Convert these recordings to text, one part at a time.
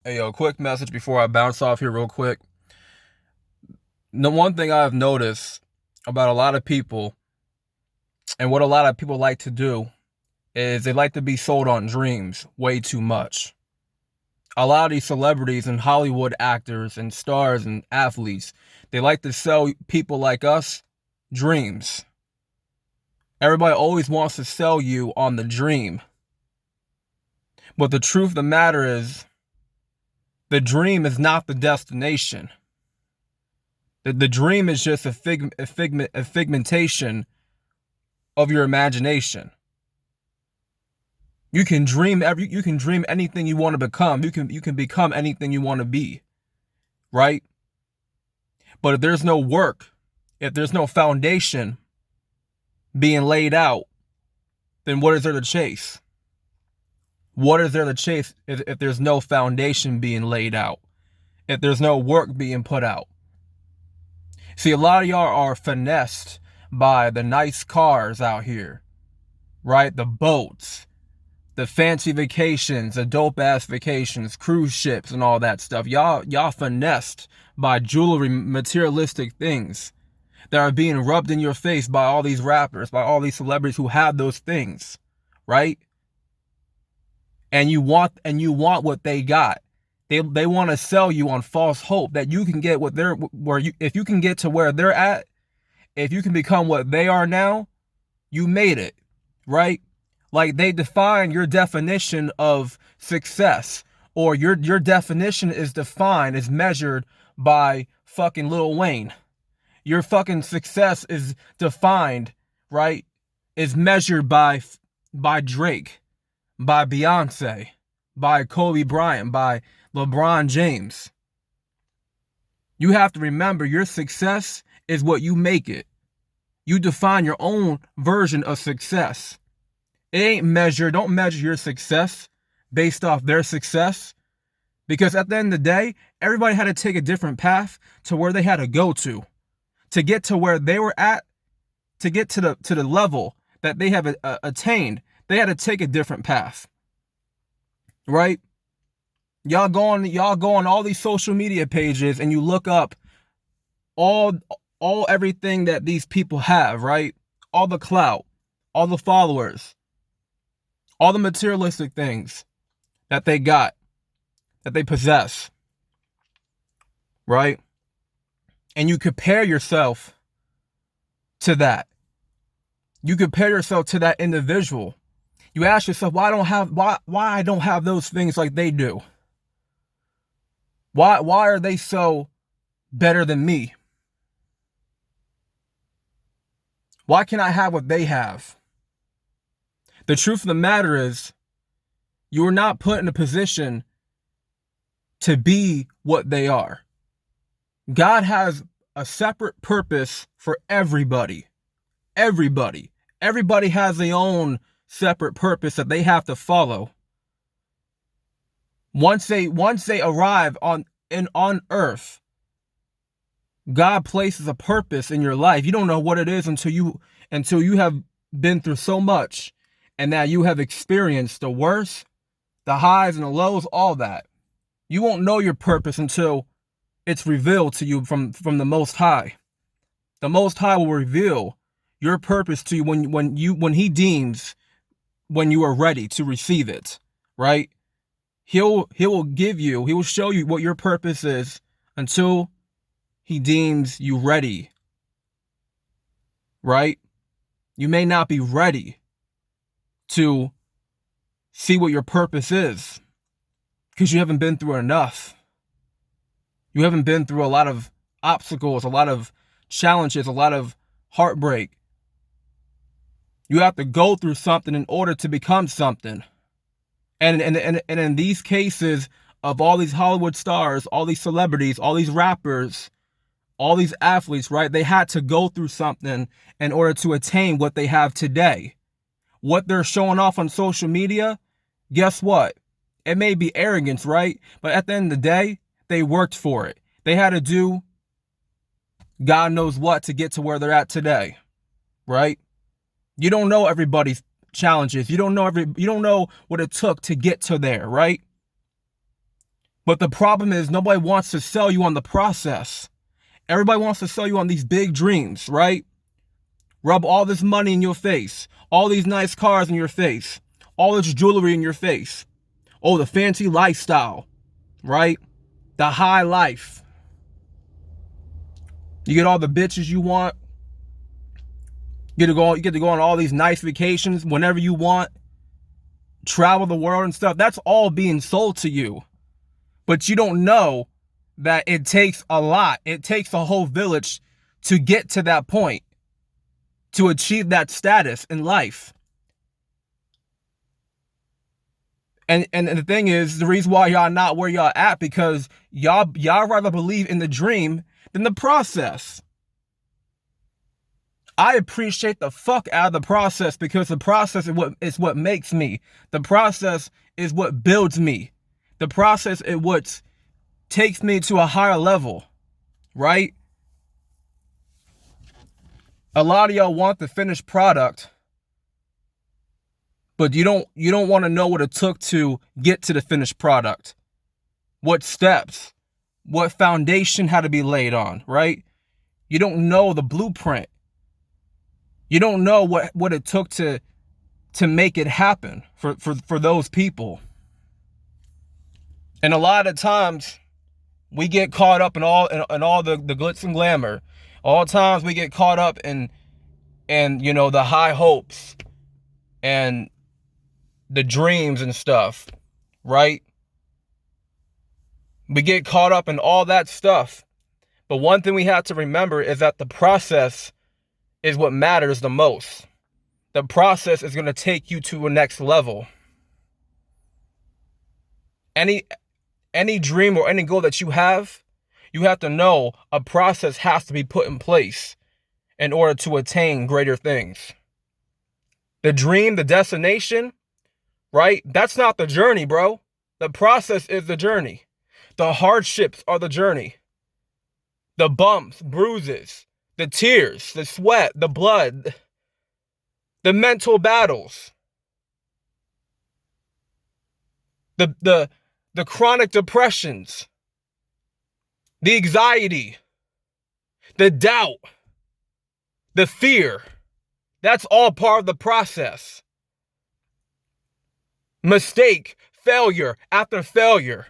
Hey, yo, quick message before I bounce off here real quick. The one thing I've noticed about a lot of people and what a lot of people like to do is they like to be sold on dreams way too much. A lot of these celebrities and Hollywood actors and stars and athletes, they like to sell people like us dreams. Everybody always wants to sell you on the dream. But the truth of the matter is, the dream is not the destination. The dream is just a figmentation of your imagination. You can dream anything you want to become. You can become anything you want to be, right? But if there's no work, if there's no foundation being laid out, then what is there to chase? What is there to chase if there's no foundation being laid out? If there's no work being put out? See, a lot of y'all are finessed by the nice cars out here, right? The boats, the fancy vacations, the dope ass vacations, cruise ships and all that stuff. Y'all finessed by jewelry, materialistic things that are being rubbed in your face by all these rappers, by all these celebrities who have those things, right? And you want what they got. They want to sell you on false hope that you can get if you can get to where they're at, if you can become what they are now, you made it, right? Like they define your definition of success, or your definition is measured by fucking Lil Wayne. Your fucking success is defined, right? Is measured by Drake, by Beyonce, by Kobe Bryant, by LeBron James. You have to remember your success is what you make it. You define your own version of success. Don't measure your success based off their success. Because at the end of the day, everybody had to take a different path to where they had to go to get to where they were at, to get to the level that they have attained. They had to take a different path. Right? Y'all go on all these social media pages and you look up all everything that these people have, right? All the clout, all the followers, all the materialistic things that they got, that they possess, right? And you compare yourself to that. You compare yourself to that individual. You ask yourself, why I don't have those things like they do? Why are they so better than me? Why can't I have what they have? The truth of the matter is, you are not put in a position to be what they are. God has a separate purpose for everybody. Everybody. Everybody has their own separate purpose that they have to follow. Once they arrive on earth, God places a purpose in your life. You don't know what it is until you have been through so much, and now you have experienced the worst, the highs and the lows, all that. You won't know your purpose until it's revealed to you from the Most High. The Most High will reveal your purpose to you when He deems when you are ready to receive it, right? He will show you what your purpose is until He deems you ready, right? You may not be ready to see what your purpose is because you haven't been through enough. You haven't been through a lot of obstacles, a lot of challenges, a lot of heartbreak. You have to go through something in order to become something. And in these cases of all these Hollywood stars, all these celebrities, all these rappers, all these athletes, right? They had to go through something in order to attain what they have today. What they're showing off on social media, guess what? It may be arrogance, right? But at the end of the day, they worked for it. They had to do God knows what to get to where they're at today, right? You don't know everybody's challenges. You don't know what it took to get to there, right? But the problem is nobody wants to sell you on the process. Everybody wants to sell you on these big dreams, right? Rub all this money in your face, all these nice cars in your face, all this jewelry in your face. Oh, the fancy lifestyle, right? The high life. You get all the bitches you want. You get to go on all these nice vacations whenever you want. Travel the world and stuff. That's all being sold to you. But you don't know that it takes a lot. It takes a whole village to get to that point, to achieve that status in life. And the thing is, the reason why y'all not where y'all at, because y'all rather believe in the dream than the process. I appreciate the fuck out of the process, because the process is what makes me. The process is what builds me. The process is what takes me to a higher level, right? A lot of y'all want the finished product, but you don't want to know what it took to get to the finished product. What steps, what foundation had to be laid on, right? You don't know the blueprint. You don't know what it took to make it happen for those people. And a lot of times we get caught up in all the glitz and glamour. All times we get caught up in the high hopes and the dreams and stuff, right? We get caught up in all that stuff. But one thing we have to remember is that the process is what matters the most. The process is going to take you to a next level. Any dream or any goal that you have to know a process has to be put in place in order to attain greater things. The dream, the destination, right? That's not the journey, bro. The process is the journey. The hardships are the journey. The bumps, bruises, the tears, the sweat, the blood, the mental battles, the chronic depressions, the anxiety, the doubt, the fear. That's all part of the process. Mistake, failure after failure.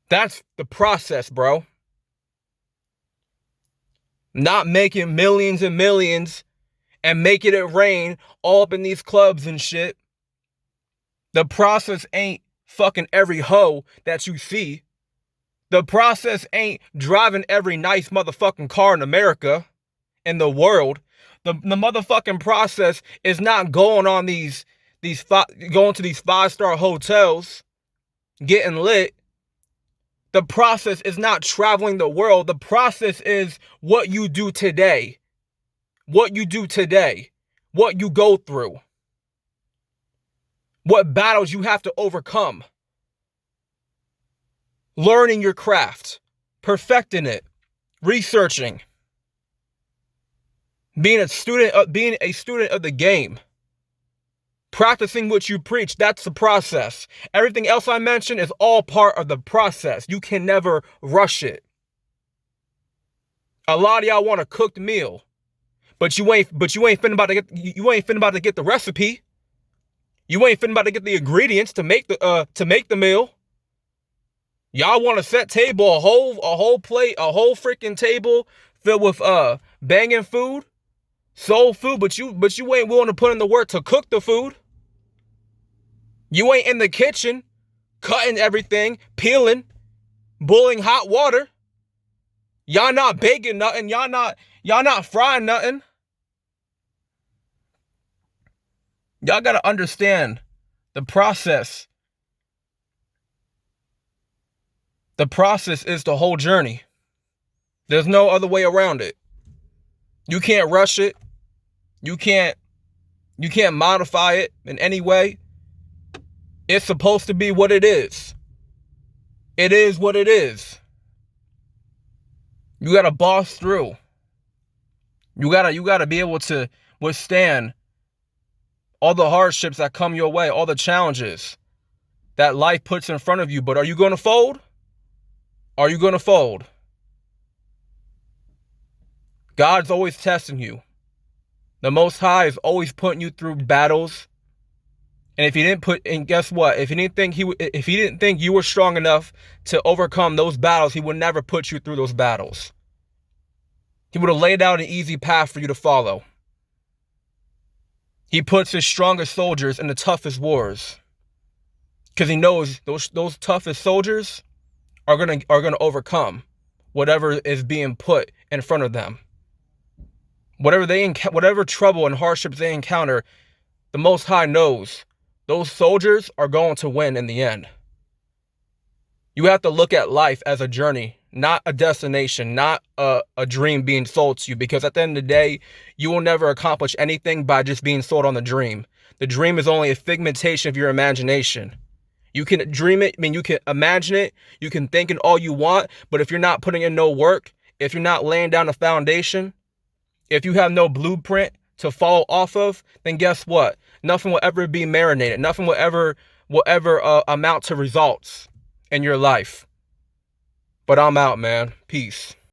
That's the process, bro. Not making millions and millions and making it rain all up in these clubs and shit. The process ain't fucking every hoe that you see. The process ain't driving every nice motherfucking car in America, in the world. The motherfucking process is not going on going to these 5-star hotels, getting lit. The process is not traveling the world. The process is what you do today. What you do today. What you go through. What battles you have to overcome. Learning your craft. Perfecting it. Researching. Being a student of the game. Practicing what you preach, that's the process. Everything else I mentioned is all part of the process. You can never rush it. A lot of y'all want a cooked meal, but you ain't finna about to get the recipe. You ain't finna about to get the ingredients to make the meal. Y'all want a set table, a whole plate, a whole freaking table filled with banging food, soul food, but you ain't willing to put in the work to cook the food. You ain't in the kitchen, cutting everything, peeling, boiling hot water. Y'all not baking nothing. Y'all not frying nothing. Y'all gotta understand the process. The process is the whole journey. There's no other way around it. You can't rush it. You can't modify it in any way. It's supposed to be what it is. It is what it is. You gotta boss through. You gotta be able to withstand all the hardships that come your way, all the challenges. that life puts in front of you. But are you going to fold? Are you going to fold? God's always testing you. The Most High is always putting you through battles. And guess what? If he didn't think you were strong enough to overcome those battles, he would never put you through those battles. He would have laid out an easy path for you to follow. He puts his strongest soldiers in the toughest wars, because he knows those toughest soldiers are gonna overcome whatever is being put in front of them. Whatever trouble and hardships they encounter, the Most High knows those soldiers are going to win in the end. You have to look at life as a journey, not a destination, not a dream being sold to you, because at the end of the day, you will never accomplish anything by just being sold on the dream. The dream is only a figmentation of your imagination. You can dream it, you can imagine it, you can think it all you want, but if you're not putting in no work, if you're not laying down a foundation, if you have no blueprint to follow off of, then guess what? Nothing will ever be marinated. Nothing will ever amount to results in your life. But I'm out, man. Peace.